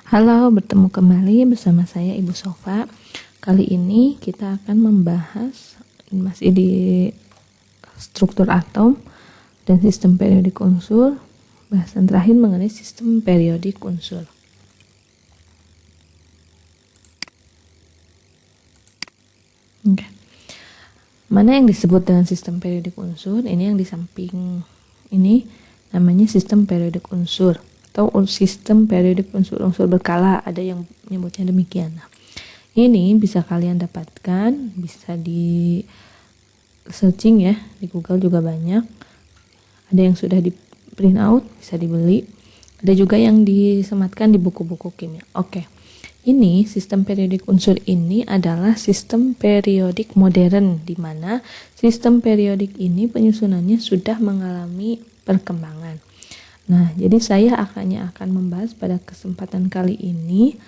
Halo, bertemu kembali bersama saya Ibu Sofa. Kali ini kita akan membahas masih di struktur atom dan sistem periodik unsur. Bahasan terakhir mengenai sistem periodik unsur. Oke. Mana yang disebut dengan sistem periodik unsur? Ini yang di samping ini namanya sistem periodik unsur atau sistem periodik unsur-unsur berkala, ada yang menyebutnya demikian. Nah, ini bisa kalian dapatkan, bisa di searching ya, di Google juga banyak. Ada yang sudah di print out, bisa dibeli. Ada juga yang disematkan di buku-buku kimia. Oke. Ini sistem periodik unsur ini adalah sistem periodik modern, di mana sistem periodik ini penyusunannya sudah mengalami perkembangan. Nah, jadi saya akan membahas pada kesempatan kali ini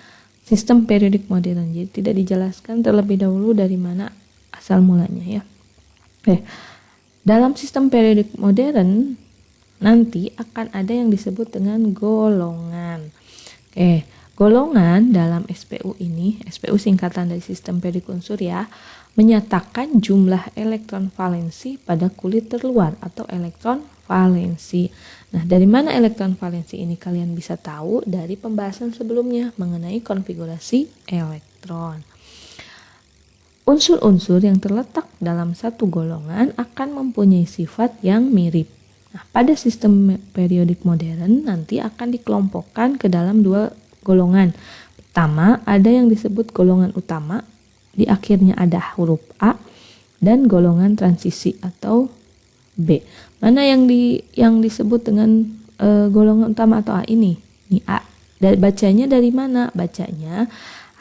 sistem periodik modern. Jadi tidak dijelaskan terlebih dahulu dari mana asal mulanya ya. Dalam sistem periodik modern nanti akan ada yang disebut dengan golongan. Golongan dalam SPU ini, SPU singkatan dari sistem periodik unsur ya, menyatakan jumlah elektron valensi pada kulit terluar atau elektron valensi. Nah, dari mana elektron valensi ini kalian bisa tahu dari pembahasan sebelumnya mengenai konfigurasi elektron. Unsur-unsur yang terletak dalam satu golongan akan mempunyai sifat yang mirip. Nah, pada sistem periodik modern nanti akan dikelompokkan ke dalam dua golongan. Pertama, ada yang disebut golongan utama, di akhirnya ada huruf A, dan golongan transisi atau B. Mana yang disebut dengan golongan utama atau A ini? Ini A. Bacanya dari mana? Bacanya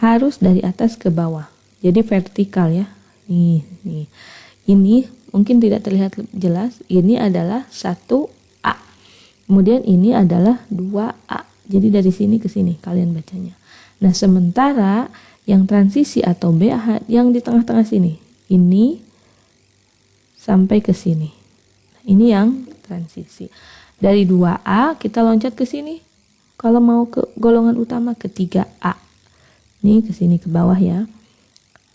harus dari atas ke bawah. Jadi vertikal ya. Nih. Ini mungkin tidak terlihat jelas. Ini adalah 1A. Kemudian ini adalah 2A. Jadi dari sini ke sini kalian bacanya. Nah, sementara yang transisi atau B yang di tengah-tengah sini, ini sampai ke sini. Ini yang transisi. Dari 2A kita loncat ke sini. Kalau mau ke golongan utama ke 3A. Ini ke sini ke bawah ya.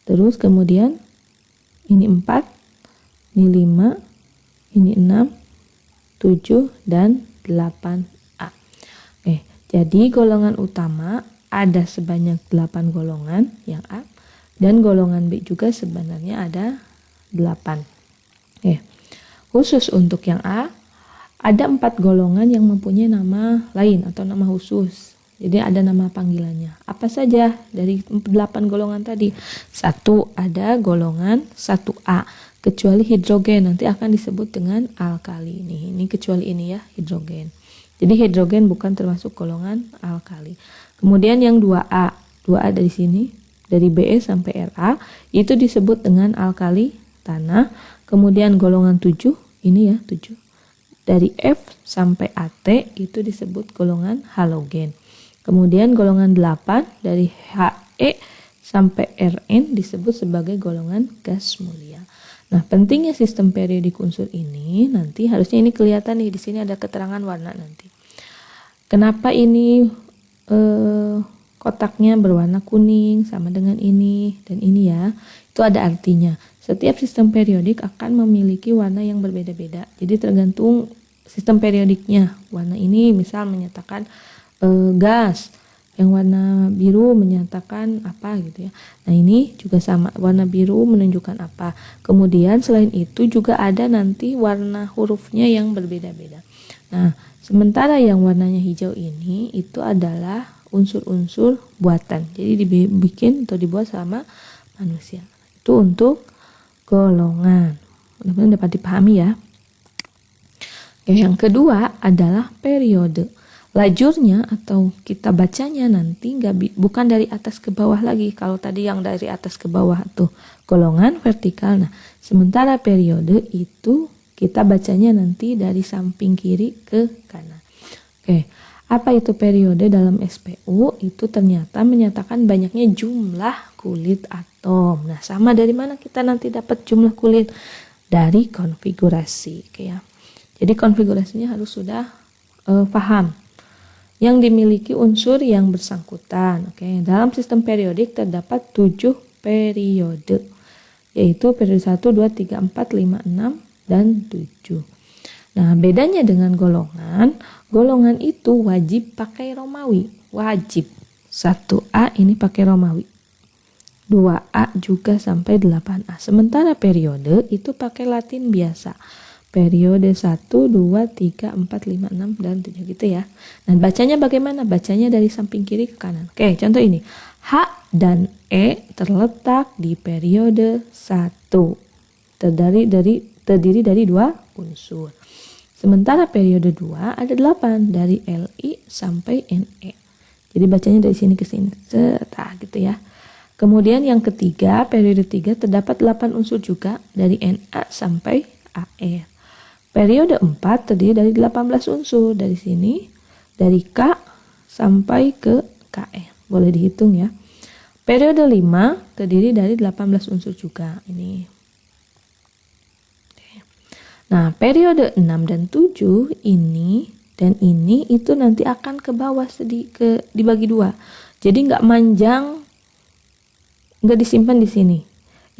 Terus kemudian ini 4, ini 5, ini 6, 7 dan 8A. Jadi golongan utama ada sebanyak 8 golongan yang A, dan golongan B juga sebenarnya ada 8. Khusus untuk yang A, ada 4 golongan yang mempunyai nama lain atau nama khusus. Jadi ada nama panggilannya. Apa saja dari 8 golongan tadi? 1, ada golongan 1A, kecuali hidrogen, nanti akan disebut dengan alkali. Ini kecuali ini ya, hidrogen. Jadi hidrogen bukan termasuk golongan alkali. Kemudian yang 2A. 2A dari sini, dari Be sampai Ra, itu disebut dengan alkali tanah. Kemudian golongan 7, ini ya 7. Dari F sampai At itu disebut golongan halogen. Kemudian golongan 8 dari He sampai Rn disebut sebagai golongan gas mulia. Nah, pentingnya sistem periodik unsur ini nanti harusnya ini kelihatan nih, di sini ada keterangan warna nanti. Kenapa ini kotaknya berwarna kuning sama dengan ini dan ini ya? Itu ada artinya. Setiap sistem periodik akan memiliki warna yang berbeda-beda. Jadi tergantung sistem periodiknya. Warna ini misal menyatakan gas, yang warna biru menyatakan apa gitu ya. Nah, ini juga sama, warna biru menunjukkan apa. Kemudian selain itu juga ada nanti warna hurufnya yang berbeda-beda. Nah, sementara yang warnanya hijau ini itu adalah unsur-unsur buatan. Jadi dibikin atau dibuat sama manusia. Itu untuk golongan. Mudah-mudahan dapat dipahami ya. Yang kedua adalah periode. Lajurnya atau kita bacanya nanti bukan dari atas ke bawah lagi. Kalau tadi yang dari atas ke bawah tuh golongan vertikal. Nah, sementara periode itu kita bacanya nanti dari samping kiri ke kanan. Apa itu periode dalam SPU? Itu ternyata menyatakan banyaknya jumlah kulit atom. Nah, sama dari mana kita nanti dapat jumlah kulit? Dari konfigurasi. Jadi konfigurasinya harus sudah paham. yang dimiliki unsur yang bersangkutan. Oke, dalam sistem periodik terdapat 7 periode, yaitu periode 1, 2, 3, 4, 5, 6, dan 7. Nah, bedanya dengan golongan, golongan itu wajib pakai Romawi, wajib. 1A ini pakai Romawi, 2A juga sampai 8A. Sementara periode itu pakai Latin biasa. Periode 1, 2, 3, 4, 5, 6, dan 7 gitu ya. Nah, bacanya bagaimana? Bacanya dari samping kiri ke kanan. Oke, contoh ini. H dan E terletak di periode 1. Terdiri dari 2 unsur. Sementara periode 2 ada 8 dari Li sampai Ne. Jadi bacanya dari sini ke sini. Gitu ya. Kemudian yang ketiga, periode 3 terdapat 8 unsur juga dari Na sampai Ar. Periode 4 terdiri dari 18 unsur dari sini, dari K sampai ke Kr. Boleh dihitung ya. Periode 5 terdiri dari 18 unsur juga ini. Nah, periode 6 dan 7 ini dan ini itu nanti akan ke bawah dibagi 2. Jadi nggak manjang, nggak disimpan di sini.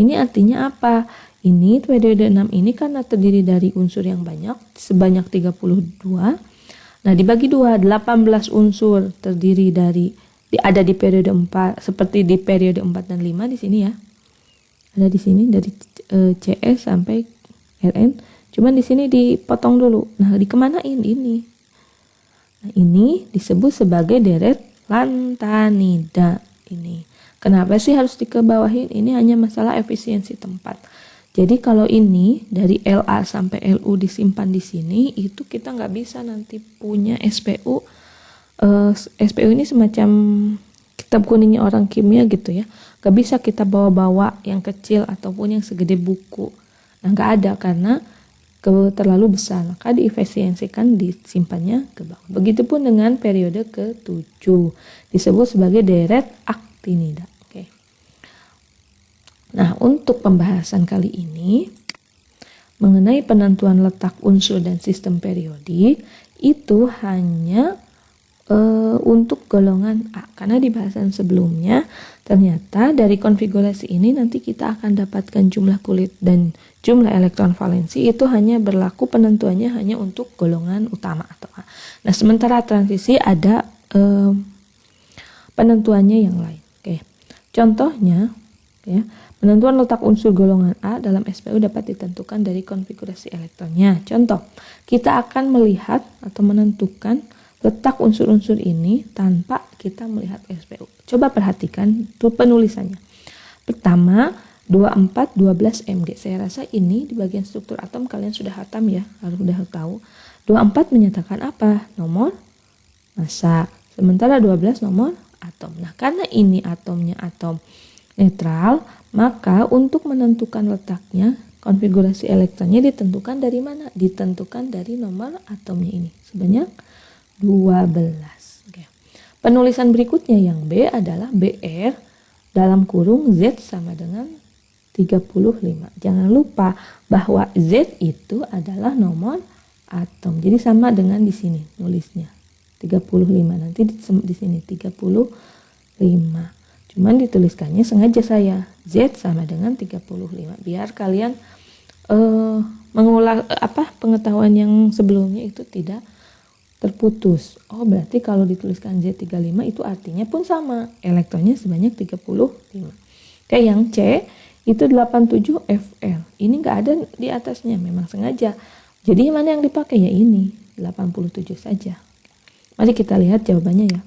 Ini artinya apa? Ini periode 6 ini karena terdiri dari unsur yang banyak, sebanyak 32. Nah, dibagi 2, 18 unsur terdiri ada di periode 4, seperti di periode 4 dan 5 di sini ya. Ada di sini dari CS sampai RN. Cuman di sini dipotong dulu. Nah, dikemanain ini? Nah, ini disebut sebagai deret lantanida ini. Kenapa sih harus dikebawahin? Ini hanya masalah efisiensi tempat. Jadi kalau ini dari LA sampai LU disimpan di sini, itu kita nggak bisa nanti punya SPU. SPU ini semacam kitab kuningnya orang kimia gitu ya. Nggak bisa kita bawa-bawa yang kecil ataupun yang segede buku. Nah, nggak ada karena terlalu besar. Maka diefisiensikan disimpannya ke bawah. Begitupun dengan periode ke-7. Disebut sebagai deret aktinida. Nah, untuk pembahasan kali ini mengenai penentuan letak unsur dan sistem periodik itu hanya untuk golongan A. Karena di bahasan sebelumnya ternyata dari konfigurasi ini nanti kita akan dapatkan jumlah kulit dan jumlah elektron valensi itu hanya berlaku penentuannya hanya untuk golongan utama atau A. Nah, sementara transisi ada penentuannya yang lain. Oke. Contohnya ya. Penentuan letak unsur golongan A dalam SPU dapat ditentukan dari konfigurasi elektronnya. Contoh, kita akan melihat atau menentukan letak unsur-unsur ini tanpa kita melihat SPU. Coba perhatikan tuh penulisannya. Pertama, 2412 Mg. Saya rasa ini di bagian struktur atom kalian sudah hatam ya, harus sudah tahu. 24 menyatakan apa? Nomor massa. Sementara 12 nomor atom. Nah, karena ini atomnya atom netral, maka untuk menentukan letaknya, konfigurasi elektronnya ditentukan dari mana? Ditentukan dari nomor atomnya ini, sebanyak 12. Oke. Penulisan berikutnya yang B adalah BR dalam kurung Z sama dengan 35. Jangan lupa bahwa Z itu adalah nomor atom. Jadi sama dengan di sini nulisnya. 35. Nanti di sini 35. Cuman dituliskannya sengaja saya Z sama dengan 35 biar kalian mengulang pengetahuan yang sebelumnya itu tidak terputus. Oh, berarti kalau dituliskan Z35 itu artinya pun sama, elektronnya sebanyak 35. Kayak yang C itu 87 Fl. Ini enggak ada di atasnya, memang sengaja. Jadi mana yang dipakai? Ya ini 87 saja. Mari kita lihat jawabannya ya.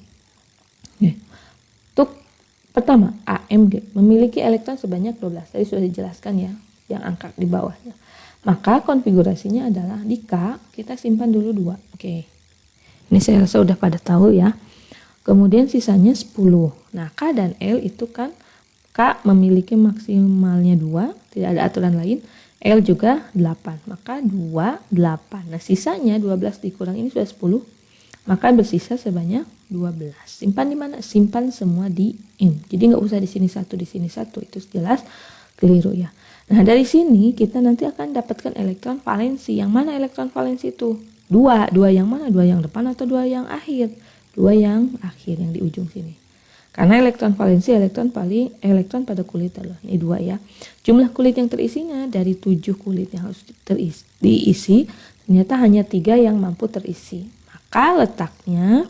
Untuk pertama, AMG memiliki elektron sebanyak 12. Tadi sudah dijelaskan ya, yang angka di bawahnya. Maka konfigurasinya adalah di K, kita simpan dulu 2. Oke. Ini saya rasa udah pada tahu ya. Kemudian sisanya 10. Nah, K dan L itu kan K memiliki maksimalnya 2, tidak ada aturan lain. L juga 8. Maka 2, 8. Nah, sisanya 12 dikurang ini sudah 10. Maka bersisa sebanyak 12. Simpan di mana? Simpan semua di M. Jadi nggak usah di sini 1, di sini 1. Itu jelas keliru ya. Nah, dari sini kita nanti akan dapatkan elektron valensi. Yang mana elektron valensi itu? 2. 2 yang mana? 2 yang depan atau 2 yang akhir? 2 yang akhir yang di ujung sini. Karena elektron valensi elektron pada kulit adalah ini 2 ya. Jumlah kulit yang terisinya dari 7 kulit yang harus diisi, ternyata hanya 3 yang mampu terisi. Maka letaknya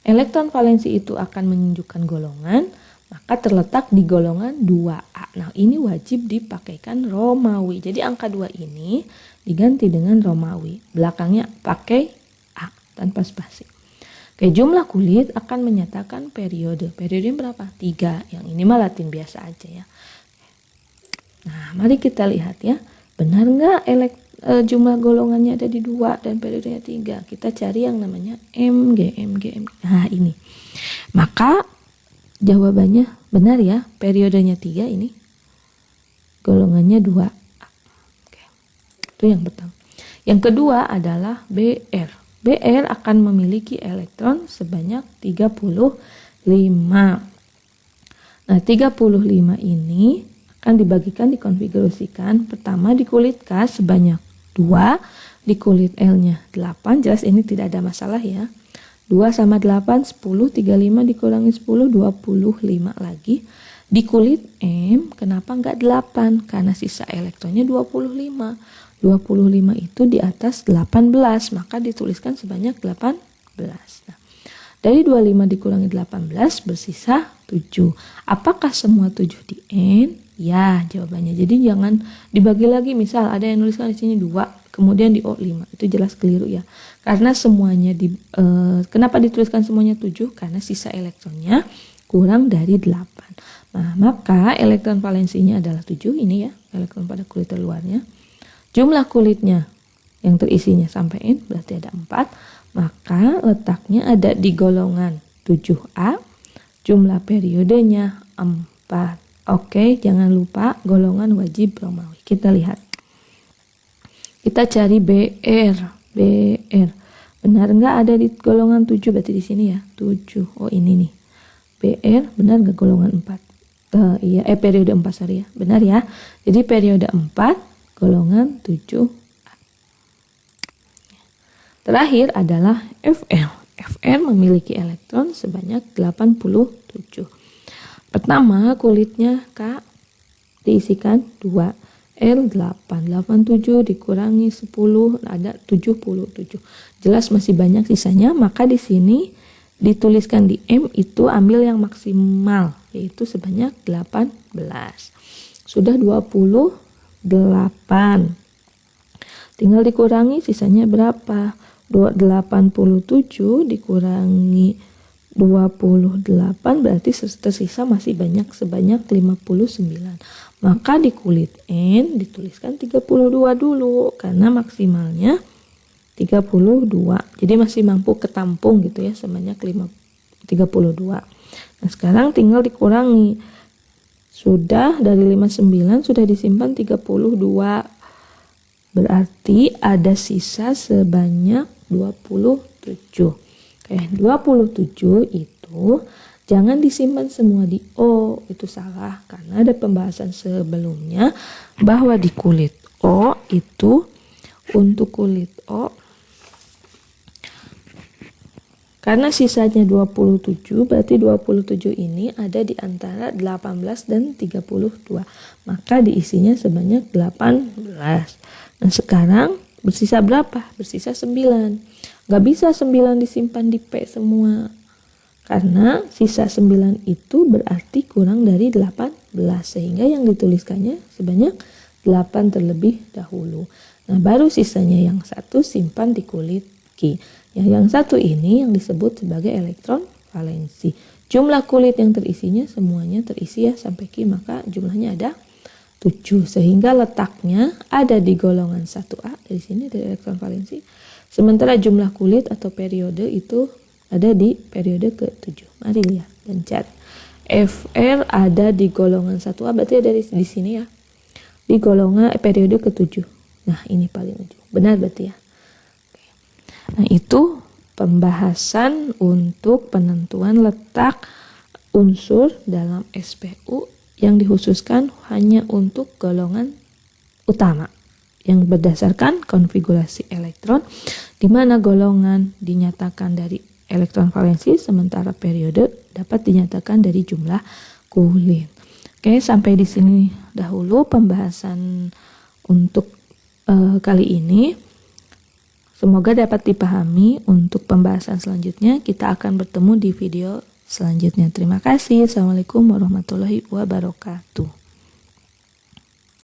elektron valensi itu akan menunjukkan golongan, maka terletak di golongan 2A. Nah, ini wajib dipakaikan Romawi. Jadi angka 2 ini diganti dengan Romawi. Belakangnya pakai A tanpa spasi. Oke, jumlah kulit akan menyatakan periode. Periodenya berapa? 3. Yang ini mah Latin biasa aja ya. Nah, mari kita lihat ya. Benar nggak jumlah golongannya ada di 2 dan periodenya 3? Kita cari yang namanya Mg. Nah, ini. Maka jawabannya benar ya. Periodenya 3 ini. Golongannya 2. Oke. Itu yang pertama. Yang kedua adalah Br. Br akan memiliki elektron sebanyak 35. Nah, 35 ini akan dibagikan, dikonfigurasikan. Pertama di kulit K sebanyak 2, di kulit L-nya 8. Jelas ini tidak ada masalah ya. 2 sama 8, 10, 35 dikurangi 10, 25 lagi. Di kulit M, kenapa enggak 8? Karena sisa elektronnya 25. 25 itu di atas 18, maka dituliskan sebanyak 18. Nah, dari 25 dikurangi 18 bersisa 7. Apakah semua 7 di N? Ya, jawabannya. Jadi jangan dibagi lagi, misal ada yang nuliskan di sini 2, kemudian di O 5. Itu jelas keliru ya. Karena semuanya kenapa dituliskan semuanya 7? Karena sisa elektronnya kurang dari 8. Nah, maka elektron valensinya adalah 7 ini ya, elektron pada kulit terluarnya. Jumlah kulitnya yang terisinya sampai N berarti ada 4, maka letaknya ada di golongan 7A, jumlah periodenya 4. Oke, jangan lupa golongan wajib Romawi. Kita lihat. Kita cari BR. Benar nggak ada di golongan 7? Berarti di sini ya, 7. Oh, ini nih. BR benar nggak golongan 4? Periode 4, sorry ya. Benar ya. Jadi periode 4 golongan 7. Terakhir adalah Fl. Fl memiliki elektron sebanyak 87. Pertama, kulitnya K diisikan 2. L 8. 87 dikurangi 10 ada 77. Jelas masih banyak sisanya, maka di sini dituliskan di M itu ambil yang maksimal, yaitu sebanyak 18. Sudah 28. Tinggal dikurangi sisanya berapa? 87 dikurangi 28 berarti tersisa masih banyak sebanyak 59. Maka di kulit N dituliskan 32 dulu karena maksimalnya 32. Jadi masih mampu ketampung gitu ya sebanyak 32. Nah, sekarang tinggal dikurangi. Sudah dari 59 sudah disimpan 32. Berarti ada sisa sebanyak 27. Oke, 27 itu jangan disimpan semua di O. Itu salah karena ada pembahasan sebelumnya bahwa di kulit O itu untuk kulit O karena sisanya 27, berarti 27 ini ada di antara 18 dan 32. Maka diisinya sebanyak 18. Nah, sekarang bersisa berapa? Bersisa 9. Gak bisa 9 disimpan di P semua. Karena sisa 9 itu berarti kurang dari 18. Sehingga yang dituliskannya sebanyak 8 terlebih dahulu. Nah, baru sisanya yang satu simpan di kulit Q. Yang satu ini yang disebut sebagai elektron valensi. Jumlah kulit yang terisinya semuanya terisi ya sampai Q, maka jumlahnya ada 7. Sehingga letaknya ada di golongan 1A dari sini dari elektron valensi. Sementara jumlah kulit atau periode itu ada di periode ke-7. Mari lihat dan cari. Fr ada di golongan 1A berarti ada di sini ya. Di golongan periode ke-7. Nah, ini paling ujung. Benar berarti ya. Nah, itu pembahasan untuk penentuan letak unsur dalam SPU yang dikhususkan hanya untuk golongan utama yang berdasarkan konfigurasi elektron, di mana golongan dinyatakan dari elektron valensi, sementara periode dapat dinyatakan dari jumlah kulit. Oke, sampai di sini dahulu pembahasan untuk kali ini. Semoga dapat dipahami. Untuk pembahasan selanjutnya kita akan bertemu di video selanjutnya. Terima kasih. Assalamualaikum warahmatullahi wabarakatuh.